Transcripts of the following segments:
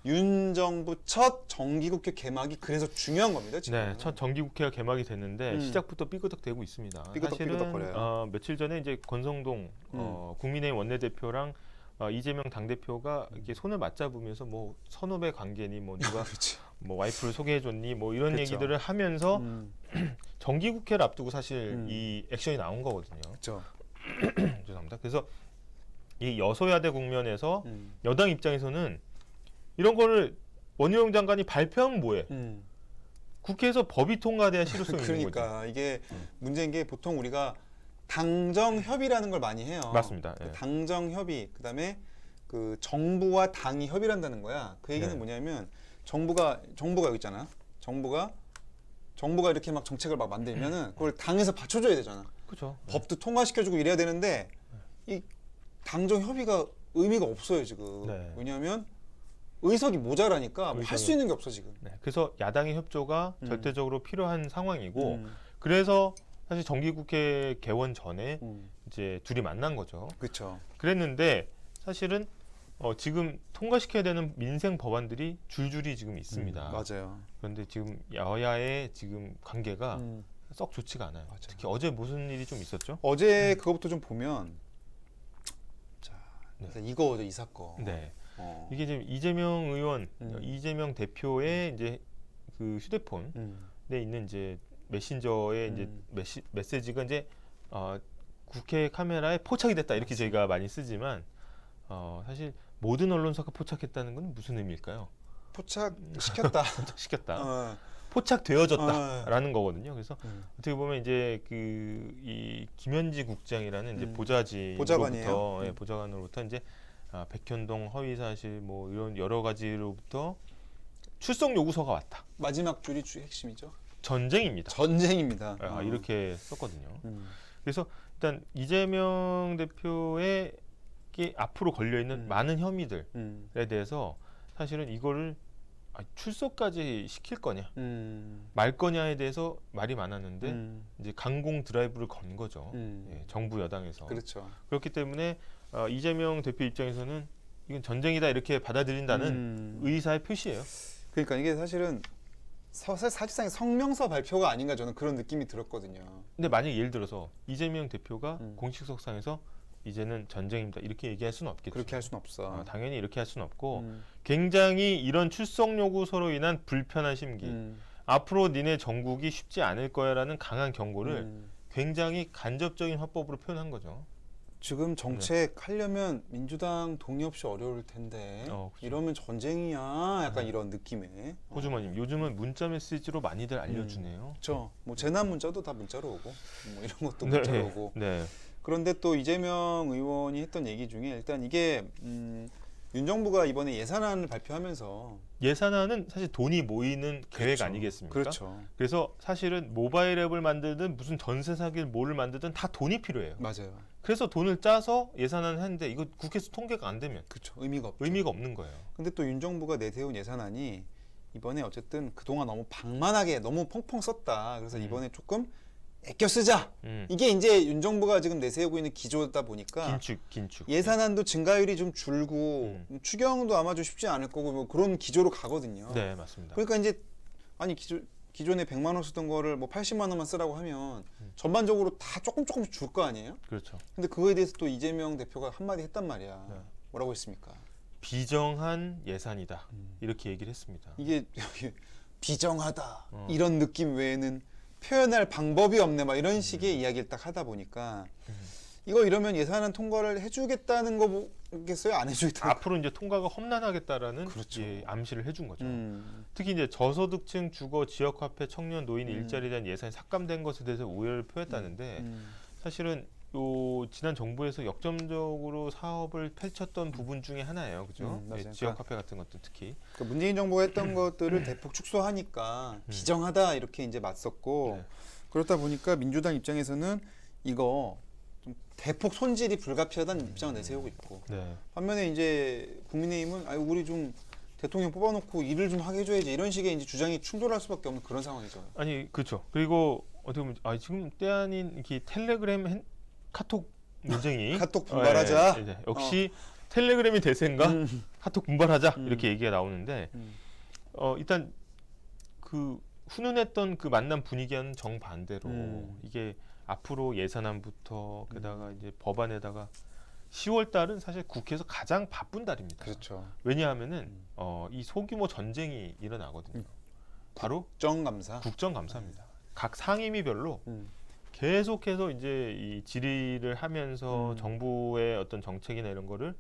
윤 정부 첫 정기국회 개막이 그래서 중요한 겁니다. 지금. 네, 첫 정기국회가 개막이 됐는데 시작부터 삐그덕대고 있습니다. 삐그덕거려요. 며칠 전에 이제 권성동 국민의힘 원내대표랑 이재명 당대표가 이렇게 손을 맞잡으면서 뭐 선후배 관계니 뭐 누가 뭐 와이프를 소개해줬니 뭐 이런 그렇죠. 얘기들을 하면서 정기국회를 앞두고 사실 이 액션이 나온 거거든요. 그렇죠. 죄송합니다. 그래서 이 여소야대 국면에서 여당 입장에서는 이런 거를 원희룡 장관이 발표하면 뭐해? 국회에서 법이 통과돼야 실효성이 있는 거죠. 그러니까 이게 문제인 게 보통 우리가 당정협의라는 걸 많이 해요. 맞습니다. 그 예. 당정협의, 그다음에 그 정부와 당이 협의한다는 거야. 그 얘기는 네. 뭐냐면 정부가 여기 있잖아. 정부가 이렇게 막 정책을 막 만들면은 그걸 당에서 받쳐줘야 되잖아. 그렇죠. 법도 통과시켜주고 이래야 되는데 이 당정협의가 의미가 없어요 지금. 네. 왜냐하면 의석이 모자라니까 할 수 있는 게 없어 지금. 네. 그래서 야당의 협조가 절대적으로 필요한 상황이고 음. 그래서 사실 정기국회 개원 전에 이제 둘이 만난 거죠. 그렇죠. 그랬는데 사실은 지금 통과시켜야 되는 민생 법안들이 줄줄이 지금 있습니다. 맞아요. 그런데 지금 여야의 지금 관계가 썩 좋지가 않아요. 맞아요. 특히 어제 무슨 일이 좀 있었죠? 어제 그거부터 좀 보면 자 네. 일단 이거죠, 이 사건. 네. 어. 이게 지금 이재명 의원, 이재명 대표의 이제 그 휴대폰에 있는 이제 메신저에 이제 메시지가 이제 국회 카메라에 포착이 됐다 이렇게 저희가 많이 쓰지만 사실 모든 언론사가 포착했다는 건 무슨 의미일까요? 포착시켰다. 포착시켰다. 포착되어졌다라는 어. 거거든요. 그래서 어떻게 보면 이제 이 김현지 국장이라는 이제 보좌관이에요. 보좌관으로부터 보좌관으로부터 이제 백현동 허위 사실 뭐 이런 여러 가지로부터 출석 요구서가 왔다. 마지막 줄이 핵심이죠. 전쟁입니다. 전쟁입니다. 이렇게 썼거든요. 그래서 일단 이재명 대표의 앞으로 걸려 있는 많은 혐의들에 대해서 사실은 이거를 출석까지 시킬 거냐 말 거냐에 대해서 말이 많았는데 이제 강공 드라이브를 건 거죠. 예, 정부 여당에서. 그렇죠. 그렇기 때문에 이재명 대표 입장에서는 이건 전쟁이다 이렇게 받아들인다는 의사의 표시예요. 그러니까 이게 사실은 사실상 성명서 발표가 아닌가 저는 그런 느낌이 들었거든요. 근데 만약 예를 들어서 이재명 대표가 공식석상에서 이제는 전쟁입니다 이렇게 얘기할 수는 없겠죠. 그렇게 할 수는 없어. 당연히 이렇게 할 수는 없고 굉장히 이런 출석 요구서로 인한 불편한 심기 앞으로 니네 정국이 쉽지 않을 거야라는 강한 경고를 굉장히 간접적인 화법으로 표현한 거죠. 지금 정책 하려면 민주당 동의 없이 어려울 텐데 그렇죠. 이러면 전쟁이야 약간 이런 느낌의. 호주머님 요즘은 문자 메시지로 많이들 알려주네요. 그렇죠. 뭐 재난 문자도 다 문자로 오고 뭐 이런 것도 네, 문자로 오고. 네. 그런데 또 이재명 의원이 했던 얘기 중에 일단 이게 윤 정부가 이번에 예산안을 발표하면서 예산안은 사실 돈이 모이는 계획 그렇죠. 아니겠습니까? 그렇죠. 그래서 사실은 모바일 앱을 만들든 무슨 전세 사기를 뭐를 만들든 다 돈이 필요해요. 맞아요. 그래서 돈을 짜서 예산안을 했는데 이거 국회에서 통과가 안 되면 그렇죠. 의미가 없죠. 의미가 없는 거예요. 근데 또 윤 정부가 내세운 예산안이 이번에 어쨌든 그동안 너무 방만하게 너무 펑펑 썼다. 그래서 이번에 조금 아껴 쓰자. 이게 이제 윤 정부가 지금 내세우고 있는 기조다 보니까 긴축. 예산안도 증가율이 좀 줄고 추경도 아마 좀 쉽지 않을 거고 뭐 그런 기조로 가거든요. 네, 맞습니다. 그러니까 이제 아니 기존에 100만 원 쓰던 거를 뭐 80만 원만 쓰라고 하면 전반적으로 다 조금씩 줄 거 아니에요? 그렇죠. 근데 그거에 대해서 또 이재명 대표가 한마디 했단 말이야. 네. 뭐라고 했습니까? 비정한 예산이다. 이렇게 얘기를 했습니다. 이게 비정하다 이런 느낌 외에는 표현할 방법이 없네 막 이런 식의 이야기를 딱 하다 보니까 이거 이러면 예산안 통과를 해주겠다는 거겠어요? 안 해주겠다는 앞으로 이제 통과가 험난하겠다라는 그렇죠. 암시를 해준 거죠. 특히 이제 저소득층 주거 지역화폐 청년 노인 일자리에 대한 예산이 삭감된 것에 대해서 우려를 표했다는데 사실은 지난 정부에서 역점적으로 사업을 펼쳤던 부분 중에 하나예요, 그죠? 맞아요. 지역화폐 같은 것도 특히. 그러니까 문재인 정부가 했던 것들을 대폭 축소하니까 비정하다 이렇게 이제 맞섰고 네. 그렇다 보니까 민주당 입장에서는 이거 좀 대폭 손질이 불가피하다는 입장을 내세우고 있고 네. 반면에 이제 국민의힘은 아유 우리 좀 대통령 뽑아놓고 일을 좀 하게 해줘야지 이런 식의 이제 주장이 충돌할 수밖에 없는 그런 상황이죠. 아니 그렇죠. 그리고 어떻게 보면 지금 때 아닌 이렇게 텔레그램 카톡 논쟁이 카톡 분발하자. 역시 텔레그램이 대세인가? 카톡 분발하자 이렇게 얘기가 나오는데 일단 그 훈훈했던 그 만남 분위기와는 정반대로 이게 앞으로 예산안부터 게다가 이제 법안에다가 10월 달은 사실 국회에서 가장 바쁜 달입니다. 그렇죠. 왜냐하면은 이 소규모 전쟁이 일어나거든요. 바로 국정감사. 국정감사입니다. 각 상임위별로 계속해서 이제 이 질의를 하면서 정부의 어떤 정책이나 이런 거를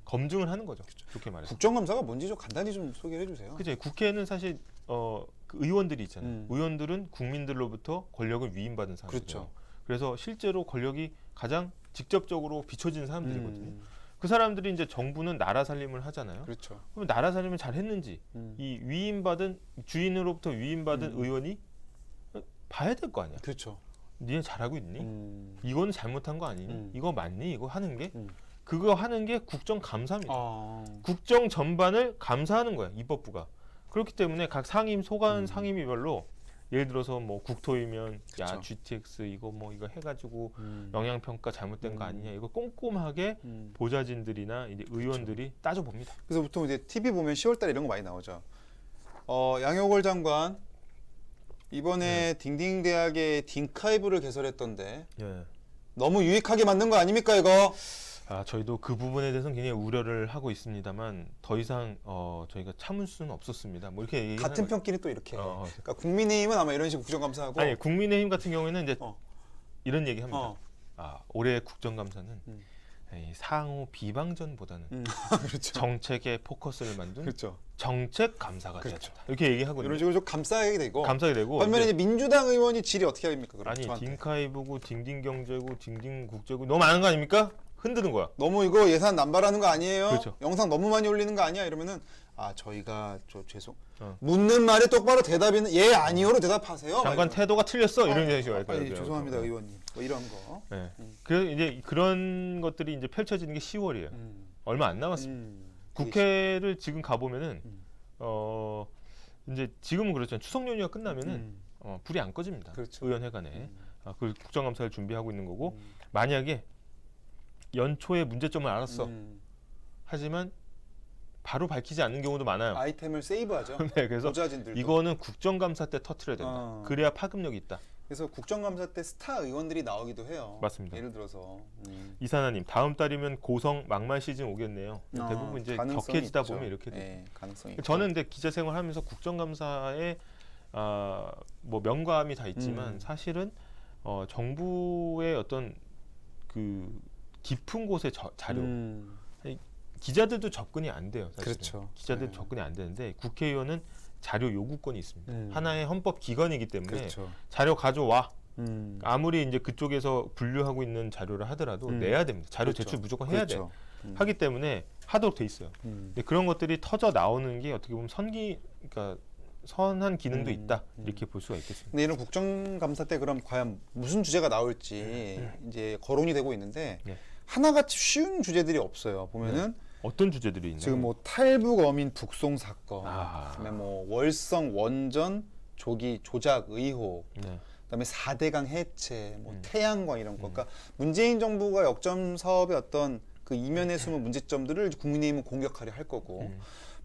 검증을 하는 거죠. 좋게 말해서. 국정감사가 뭔지 좀 간단히 좀 소개해 주세요. 그죠. 국회는 사실 그 의원들이 있잖아요. 의원들은 국민들로부터 권력을 위임받은 사람들이에요. 그렇죠. 그래서 실제로 권력이 가장 직접적으로 비춰지는 사람들이거든요. 그 사람들이 이제 정부는 나라 살림을 하잖아요. 그렇죠. 그럼 나라 살림을 잘 했는지 이 위임받은 주인으로부터 위임받은 의원이 봐야 될 거 아니야. 그렇죠. 니네 잘하고 있니? 이거는 잘못한 거 아니니? 이거 맞니? 이거 하는 게 그거 하는 게 국정감사입니다. 국정 전반을 감사하는 거야 입법부가. 그렇기 때문에 각 상임 소관 상임위별로 예를 들어서 뭐 국토위면 야 그쵸. GTX 이거 뭐 이거 해가지고 영향평가 잘못된 거 아니냐 이거 꼼꼼하게 보좌진들이나 이제 의원들이 따져봅니다. 그래서 보통 이제 TV 보면 10월달에 이런 거 많이 나오죠. 양효걸 장관 이번에 딩딩 대학의 딩카이브를 개설했던데 예. 너무 유익하게 만든 거 아닙니까 이거? 저희도 그 부분에 대해서는 굉장히 우려를 하고 있습니다만 더 이상 저희가 참을 수는 없었습니다. 뭐 이렇게 얘기하는 같은 거죠. 편끼리 또 이렇게. 그러니까 국민의힘은 아마 이런 식으로 국정감사하고. 아니 국민의힘 같은 경우에는 이제 이런 얘기합니다. 어. 올해 국정감사는 이 상호 비방전보다는 그렇죠. 정책에 포커스를 만든 그렇죠. 정책 감사가 돼야 그렇죠. 된다. 이렇게 얘기하거든요. 이런 식으로 좀 감싸게 되고. 감사하게 되고 반면에 이제 이제 민주당 의원이 질이 어떻게 합니까? 그럼 아니 저한테. 딩카이브고 딩딩경제고 딩딩국제고 너무 많은 거 아닙니까? 흔드는 거야. 너무 이거 예산 남발하는 거 아니에요? 그렇죠. 영상 너무 많이 올리는 거 아니야? 이러면은 저희가 죄송. 어. 묻는 말에 똑바로 대답이는 예 아니요로 대답하세요. 장관 태도가 틀렸어 이런 식으로 할 거예요. 죄송합니다 의원님. 뭐 이런 거. 네. 그래서 이제 그런 것들이 이제 펼쳐지는 게 10월이에요. 얼마 안 남았습니다. 국회를 지금 가 보면은 이제 지금은 그렇잖아요. 추석 연휴가 끝나면은 불이 안 꺼집니다. 그렇죠. 의원회관에 그 국정감사를 준비하고 있는 거고 만약에 연초에 문제점을 알았어. 하지만 바로 밝히지 않는 경우도 많아요. 아이템을 세이브하죠. 네, 그래서 보좌진들도. 이거는 국정감사 때 터트려야 된다. 그래야 파급력이 있다. 그래서 국정감사 때 스타 의원들이 나오기도 해요. 맞습니다. 예를 들어서 이사나님 다음 달이면 고성 막말 시즌 오겠네요. 대부분 이제 격해지다 있죠. 보면 이렇게 돼요. 네, 가능성이 있죠. 저는 근데 기자 생활하면서 국정감사에 뭐 명감이 다 있지만 사실은 정부의 어떤 그 깊은 곳의 자료 기자들도 접근이 안 돼요. 사실은. 그렇죠. 기자들 접근이 안 되는데 국회의원은 자료 요구권이 있습니다. 하나의 헌법 기관이기 때문에 그렇죠. 자료 가져와. 아무리 이제 그쪽에서 분류하고 있는 자료를 하더라도 내야 됩니다. 자료 그렇죠. 제출 무조건 해야 그렇죠. 돼. 하기 때문에 하도록 돼 있어요. 근데 그런 것들이 터져 나오는 게 어떻게 보면 그러니까 선한 기능도 있다 이렇게 볼 수가 있겠습니다. 근데 이런 국정감사 때 그럼 과연 무슨 주제가 나올지 이제 거론이 되고 있는데 네. 하나같이 쉬운 주제들이 없어요. 보면은 어떤 주제들이 있나요? 지금 뭐 탈북 어민 북송 사건, 아. 그다음에 뭐 월성 원전 조기 조작 의혹, 네. 그다음에 4대강 해체, 뭐 태양광 이런 거. 그러니까 문재인 정부가 역점 사업의 어떤 그 이면에 숨은 문제점들을 국민의힘은 공격하려 할 거고.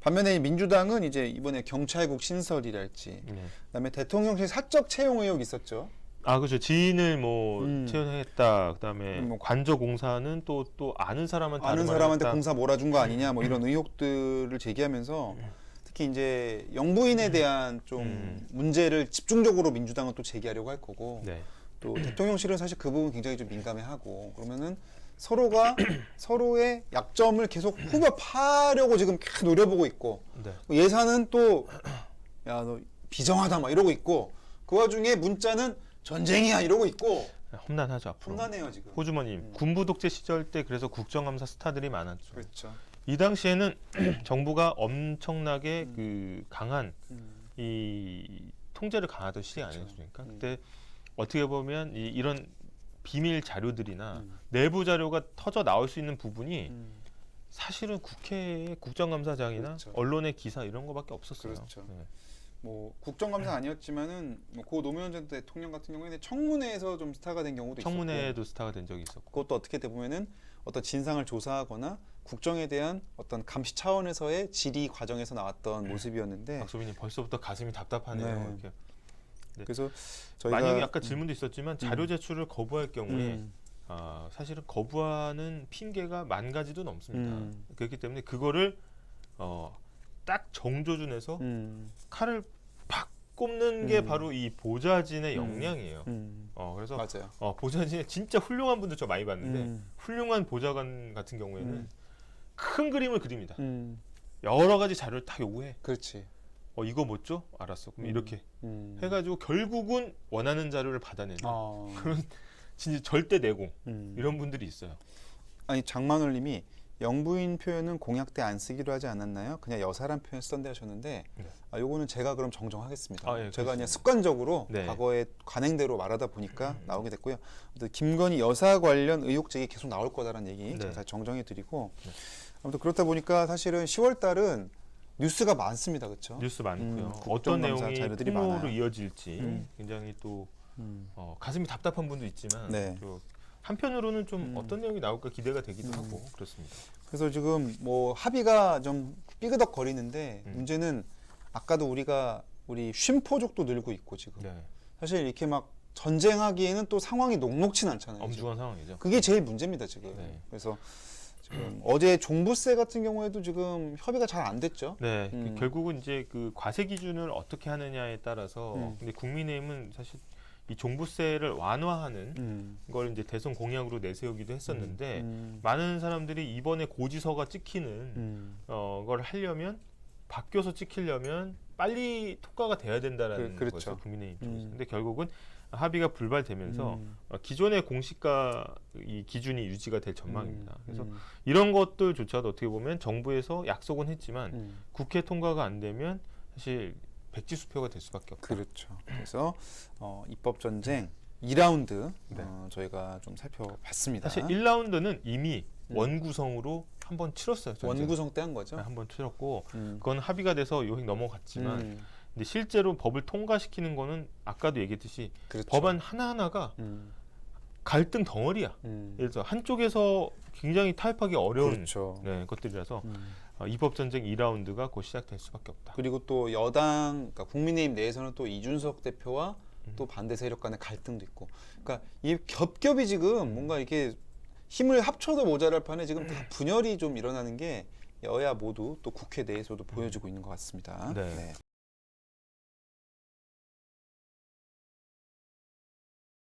반면에 민주당은 이제 이번에 경찰국 신설이랄지, 그다음에 대통령실 사적 채용 의혹 있었죠. 그렇죠. 지인을 뭐 채용했다. 그다음에 뭐 관저공사는 또 아는 사람한테 아는 아르바이트 사람한테 했다. 공사 몰아준 거 아니냐, 뭐 이런 의혹들을 제기하면서 특히 이제 영부인에 대한 좀 문제를 집중적으로 민주당은 또 제기하려고 할 거고, 네. 또 대통령실은 사실 그 부분 굉장히 좀 민감해하고, 그러면은 서로가 서로의 약점을 계속 후벼 파려고 지금 계속 노려보고 있고, 네. 예산은 또 야 너 비정하다 막 이러고 있고, 그 와중에 문자는 전쟁이야 이러고 있고 험난하죠 앞으로. 험난해요 지금. 호주머님 군부 독재 시절 때 그래서 국정감사 스타들이 많았죠. 그렇죠. 이 당시에는 정부가 엄청나게 그 강한 이 통제를 강하던 시대 아니었습니까? 그때 어떻게 보면 이런 비밀 자료들이나 내부 자료가 터져 나올 수 있는 부분이 사실은 국회의 국정감사장이나 그렇죠. 언론의 기사 이런 거밖에 없었어요. 그렇죠. 네. 뭐 국정감사 아니었지만은 고 노무현 전 대통령 같은 경우에는 청문회에서 좀 스타가 된 경우도 있었고, 청문회에도 스타가 된 적이 있었고. 그것도 어떻게 돼 보면은 어떤 진상을 조사하거나 국정에 대한 어떤 감시 차원에서의 질의 과정에서 나왔던 모습이었는데 박소빈님 벌써부터 가슴이 답답하네요. 네. 이렇게. 네. 그래서 저희가 만약에 아까 질문도 있었지만 자료 제출을 거부할 경우에 음, 사실은 거부하는 핑계가 만 가지도 넘습니다. 음. 그렇기 때문에 그거를 딱 정조준해서 칼을 팍 꼽는 게 바로 이 보좌진의 역량이에요. 그래서 맞아요. 보좌진에 진짜 훌륭한 분들 저 많이 봤는데 음. 훌륭한 보좌관 같은 경우에는 큰 그림을 그립니다. 음. 여러 가지 자료를 다 요구해. 그렇지. 이거 뭐 죠? 알았어. 그럼 이렇게 음. 해가지고 결국은 원하는 자료를 받아내는 그런 진짜 절대 내공 음. 이런 분들이 있어요. 아니 장만월님이 영부인 표현은 공약 때 안 쓰기로 하지 않았나요? 그냥 여사란 표현 쓰던데 하셨는데 네. 요거는 제가 그럼 정정하겠습니다. 예, 제가 그냥 그렇습니다. 습관적으로 네. 과거의 관행대로 말하다 보니까 나오게 됐고요. 아무튼 김건희 여사 관련 의혹 제기 계속 나올 거다라는 얘기 네. 제가 다시 정정해드리고 네. 아무튼 그렇다 보니까 사실은 10월 달은 뉴스가 많습니다, 그렇죠? 뉴스 많고요. 어떤 국정감사 내용이 자료들이 폭로로 많아요. 이어질지 굉장히 또 가슴이 답답한 분도 있지만 네. 또 한편으로는 좀 어떤 내용이 나올까 기대가 되기도 하고 그렇습니다. 그래서 지금 뭐 합의가 좀 삐그덕거리는데 문제는 아까도 우리 쉼포족도 늘고 있고 지금 네. 사실 이렇게 막 전쟁하기에는 또 상황이 녹록진 않잖아요. 엄중한 상황이죠. 그게 제일 문제입니다 지금. 네. 그래서 지금 어제 종부세 같은 경우에도 지금 협의가 잘 안 됐죠. 네, 결국은 이제 그 과세 기준을 어떻게 하느냐에 따라서 근데 국민의힘은 사실 이 종부세를 완화하는 걸 이제 대선 공약으로 내세우기도 했었는데 많은 사람들이 이번에 고지서가 찍히는 걸 하려면 바뀌어서 찍히려면 빨리 통과가 돼야 된다라는 그렇죠. 거죠 국민의힘 쪽에서. 근데 결국은 합의가 불발되면서 기존의 공시가 이 기준이 유지가 될 전망입니다. 그래서 이런 것들조차도 어떻게 보면 정부에서 약속은 했지만 국회 통과가 안 되면 사실 백지수표가 될 수밖에 없다. 그렇죠. 그래서 입법 전쟁 2라운드 네. 저희가 좀 살펴봤습니다. 사실 1라운드는 이미 원구성으로 한번 치렀어요. 원구성 때 한 거죠. 한번 치렀고 그건 합의가 돼서 요행 넘어갔지만 근데 실제로 법을 통과시키는 거는 아까도 얘기했듯이 그렇죠. 법안 하나하나가 갈등 덩어리야. 예를 들어 한쪽에서 굉장히 타협하기 어려운 그렇죠. 네, 것들이라서 입법 전쟁 2라운드가 곧 시작될 수밖에 없다. 그리고 또 여당, 그러니까 국민의힘 내에서는 또 이준석 대표와 또 반대 세력 간의 갈등도 있고, 그러니까 이 겹겹이 지금 뭔가 이렇게 힘을 합쳐도 모자랄 판에 지금 다 분열이 좀 일어나는 게 여야 모두 또 국회 내에서도 보여지고 있는 것 같습니다. 네. 네.